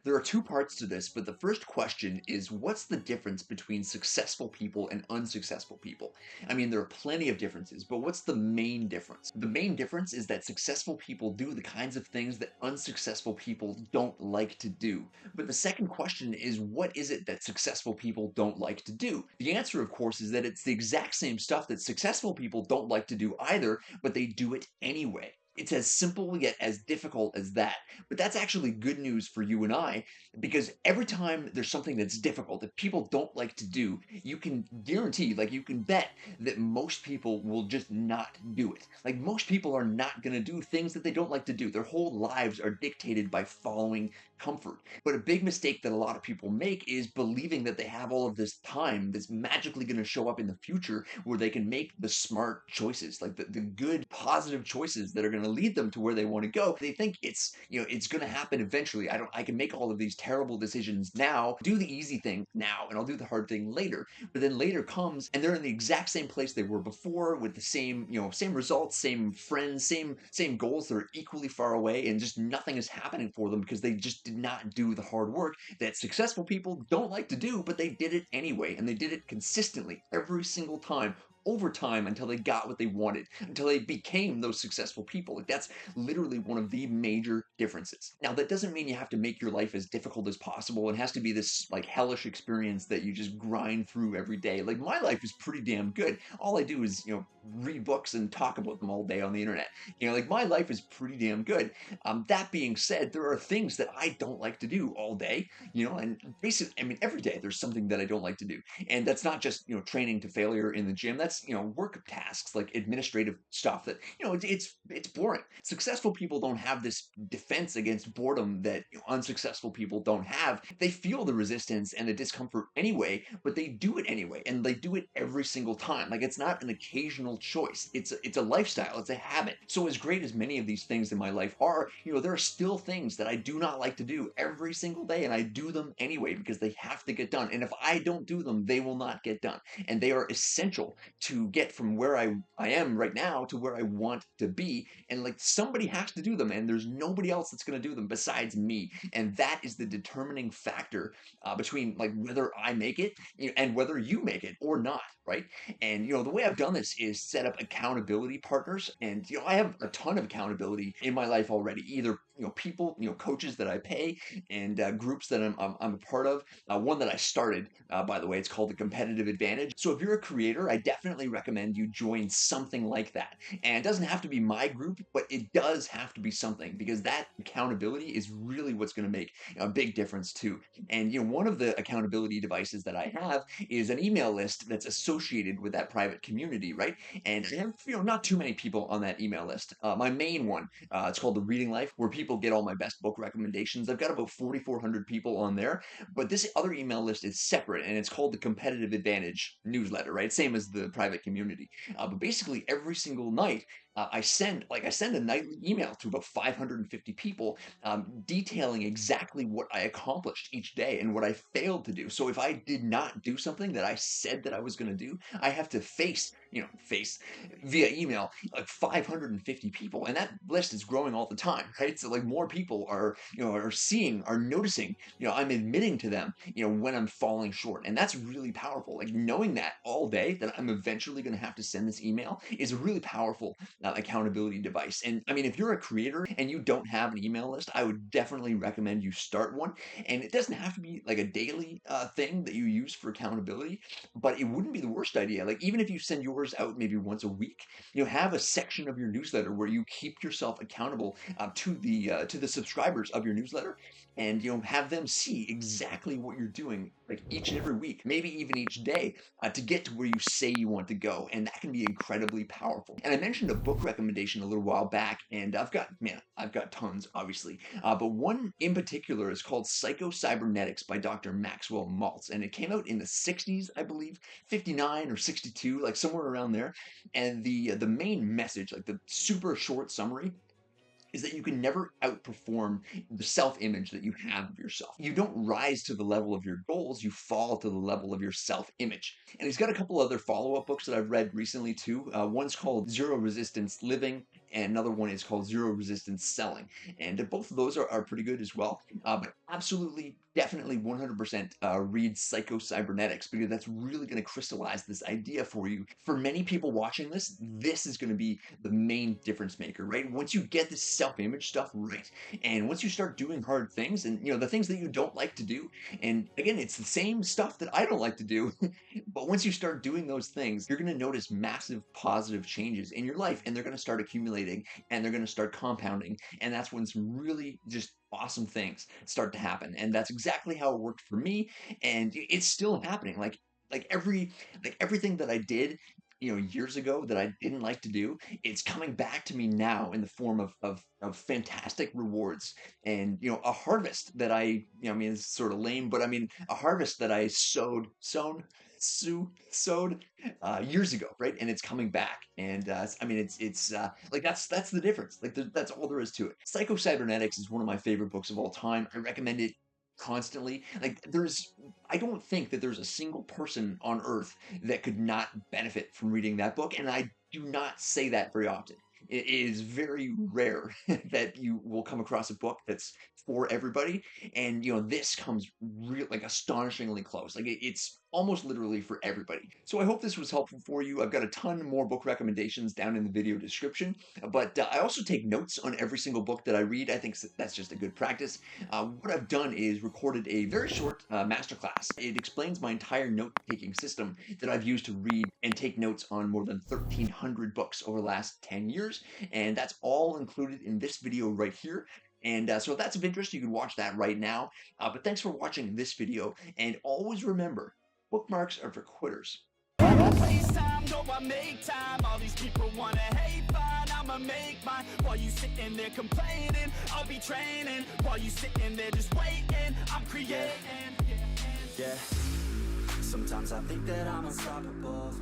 There are two parts to this, but the first question is what's the difference between successful people and unsuccessful people? I mean, there are plenty of differences, but what's the main difference? The main difference is that successful people do the kinds of things that unsuccessful people don't like to do. But the second question is what is it that successful people don't like to do? The answer, of course, is that it's the exact same stuff that successful people don't like to do either, but they do it anyway. It's as simple yet as difficult as that. But that's actually good news for you and I, because every time there's something that's difficult that people don't like to do, you can guarantee, like you can bet that most people will just not do it. Like most people are not going to do things that they don't like to do. Their whole lives are dictated by following comfort. But a big mistake that a lot of people make is believing that they have all of this time that's magically going to show up in the future where they can make the smart choices, like the good, positive choices that are going to lead them to where they want to go. They think it's going to happen eventually. I can make all of these terrible decisions now, do the easy thing now, and I'll do the hard thing later. But then later comes and they're in the exact same place they were before with the same results, same friends, same goals. They're equally far away and just nothing is happening for them because they just did not do the hard work that successful people don't like to do, but they did it anyway, and they did it consistently every single time over time until they got what they wanted, until they became those successful people. Like that's literally one of the major differences. Now, that doesn't mean you have to make your life as difficult as possible. It has to be this like hellish experience that you just grind through every day. Like my life is pretty damn good. All I do is, read books and talk about them all day on the internet. Like my life is pretty damn good. That being said, there are things that I don't like to do all day, and basically, I mean, every day there's something that I don't like to do. And that's not just, training to failure in the gym. That's, work tasks like administrative stuff that, it's boring. Successful people don't have this defense against boredom that unsuccessful people don't have. They feel the resistance and the discomfort anyway, but they do it anyway. And they do it every single time. Like it's not an occasional choice. It's a lifestyle. It's a habit. So as great as many of these things in my life are, there are still things that I do not like to do every single day. And I do them anyway because they have to get done. And if I don't do them, they will not get done. And they are essential to get from where I am right now to where I want to be. And like somebody has to do them, and there's nobody else that's going to do them besides me. And that is the determining factor between like whether I make it and whether you make it or not, right? And the way I've done this is set up accountability partners, and I have a ton of accountability in my life already. Either people, coaches that I pay, and groups that I'm a part of. One that I started, by the way, it's called the Competitive Advantage. So if you're a creator, I definitely recommend you join something like that. And it doesn't have to be my group, but it does have to be something, because that accountability is really what's going to make a big difference too. And one of the accountability devices that I have is an email list that's associated with that private community, right? And I have not too many people on that email list. My main one, it's called the Reading Life, where people get all my best book recommendations. I've got about 4,400 people on there, but this other email list is separate, and it's called the Competitive Advantage newsletter, right? Same as the private community. But basically, every single night, I send a nightly email to about 550 people, detailing exactly what I accomplished each day and what I failed to do. So if I did not do something that I said that I was going to do, I have to face via email like 550 people, and that list is growing all the time, right? So like more people are are noticing, I'm admitting to them, when I'm falling short, and that's really powerful. Like knowing that all day that I'm eventually going to have to send this email is a really powerful accountability device. And I mean, if you're a creator and you don't have an email list, I would definitely recommend you start one. And it doesn't have to be like a daily thing that you use for accountability, but it wouldn't be the worst idea. Like even if you send yours out maybe once a week, have a section of your newsletter where you keep yourself accountable to the subscribers of your newsletter, and have them see exactly what you're doing like each and every week, maybe even each day, to get to where you say you want to go. And that can be incredibly powerful. And I mentioned a book recommendation a little while back, and I've got tons, obviously. But one in particular is called Psycho-Cybernetics by Dr. Maxwell Maltz. And it came out in the 60s, I believe, 59 or 62, like somewhere around there. And the main message, like the super short summary, is that you can never outperform the self-image that you have of yourself. You don't rise to the level of your goals, you fall to the level of your self-image. And he's got a couple other follow-up books that I've read recently too. One's called Zero Resistance Living, and another one is called Zero Resistance Selling. And both of those are pretty good as well. But absolutely, definitely 100% read Psycho-Cybernetics, because that's really going to crystallize this idea for you. For many people watching this, this is going to be the main difference maker, right? Once you get this self-image stuff right, and once you start doing hard things, and the things that you don't like to do, and again, it's the same stuff that I don't like to do, but once you start doing those things, you're going to notice massive positive changes in your life, and they're going to start accumulating, and they're going to start compounding, and that's when some really just awesome things start to happen. And that's exactly how it worked for me, and it's still happening. Everything that I did years ago that I didn't like to do, it's coming back to me now in the form of fantastic rewards, and a harvest that I mean, it's sort of lame, but I mean a harvest that I sowed years ago, right? And it's coming back, and I mean, it's like that's the difference. Like that's all there is to it. Psycho-Cybernetics is one of my favorite books of all time. I recommend it constantly. I don't think that there's a single person on earth that could not benefit from reading that book, and I do not say that very often. It is very rare that you will come across a book that's for everybody, and this comes real like astonishingly close. Like it's almost literally for everybody. So I hope this was helpful for you. I've got a ton more book recommendations down in the video description, but I also take notes on every single book that I read. I think that's just a good practice. What I've done is recorded a very short masterclass. It explains my entire note-taking system that I've used to read and take notes on more than 1,300 books over the last 10 years, and that's all included in this video right here. And so if that's of interest, you can watch that right now. But thanks for watching this video, and always remember, bookmarks are for quitters. FaceTime, go I make time. All these people wanna hate, fine, I'ma make mine. While you sitting there complaining, I'll be training. While you sitting there just waiting, I'm creating. Yeah, sometimes I think that I'm unstoppable.